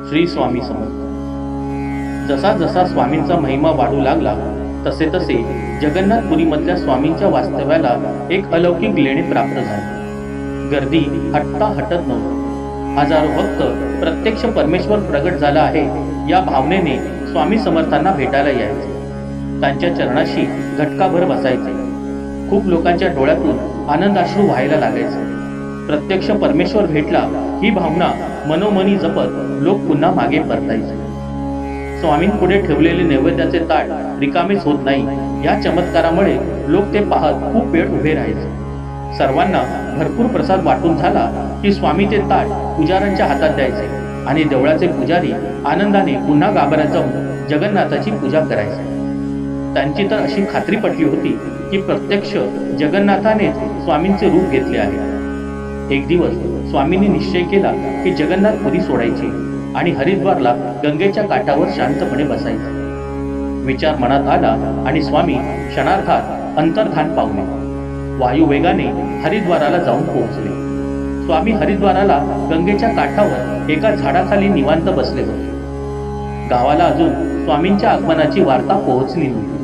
श्री स्वामी समर्थ. जसा जसा स्वामींचा महिमा वाढू लागला तसे तसे जगन्नाथपुरीमधल्या स्वामींच्या वास्तव्याला एक अलौकिक लेणे प्राप्त झाले. गर्दी हटता हटत नव्हती. हजारो भक्त प्रत्यक्ष परमेश्वर प्रगट झाला आहे या भावनेने स्वामी समर्थांना भेटायला यायचे. त्यांच्या चरणाशी घटकाभर बसायचे. खूप लोकांच्या डोळ्यातून आनंदाश्रू व्हायला लागायचे. प्रत्यक्ष परमेश्वर भेटला ही भावना मनोमनी जपत लोक पुन्हा मागे परतायचे. स्वामींपुढे ठेवलेले नैवेद्याचे ताट रिकामेच होत नाही या चमत्कारामुळे लोक ते पाहत खूप वेळ उभे राहायचे. सर्वांना भरपूर प्रसाद वाटून झाला की स्वामी ते ताट पुजाऱ्यांच्या हातात द्यायचे आणि देवळाचे पुजारी आनंदाने पुन्हा गाभाऱ्यात जाऊन जगन्नाथाची पूजा करायचे. त्यांची तर अशी खात्री पटली होती की प्रत्यक्ष जगन्नाथानेच स्वामींचे रूप घेतले आहे. एक दिवस स्वामींनी निश्चय केला की जगन्नाथपुरी सोडायची आणि हरिद्वारला गंगेच्या काठावर शांतपणे बसायचे. विचार मनात आला आणि स्वामी क्षणार्धात अंतर्धान पावले. वायुवेगाने हरिद्वाराला जाऊन पोहोचले. स्वामी हरिद्वाराला गंगेच्या काठावर एका झाडाखाली निवांत बसले होते. गावाला अजून स्वामींच्या आगमनाची वार्ता पोहोचली नव्हती.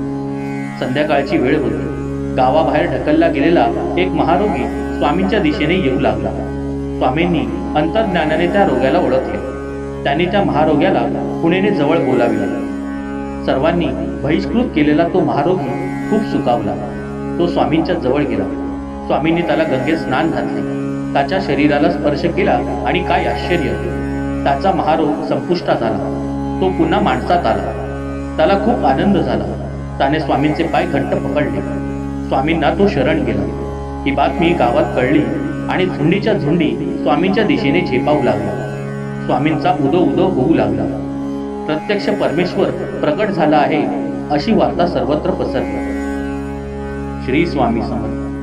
संध्याकाळची वेळ होती. गावाबाहेर ढकलला गेलेला एक महारोगी स्वामींच्या दिशेने येऊ लागला. स्वामींनी अंतर्ज्ञानाने त्या रोग्याला ओळखले. त्यांनी त्या महारोग्याला खुणेने जवळ बोलाविले. सर्वांनी बहिष्कृत केलेला तो महारोगी खूप सुखावला. तो स्वामींच्या जवळ गेला. स्वामींनी त्याला गंगेत स्नान घातले. त्याच्या शरीराला स्पर्श केला आणि काय आश्चर्य, त्याचा महारोग संपुष्टात आला. तो पुन्हा माणसात आला. त्याला खूप आनंद झाला. त्याने स्वामींचे पाय घट्ट पकडले. स्वामींना तो शरण गेला. ही बातमी गावात कळली आणि झुंडीच्या झुंडी स्वामींच्या दिशेने झेपावू लागला. स्वामींचा उदो उदो होऊ लागला. प्रत्यक्ष परमेश्वर प्रकट झाला आहे अशी वार्ता सर्वत्र पसरली. श्री स्वामी समर्थ.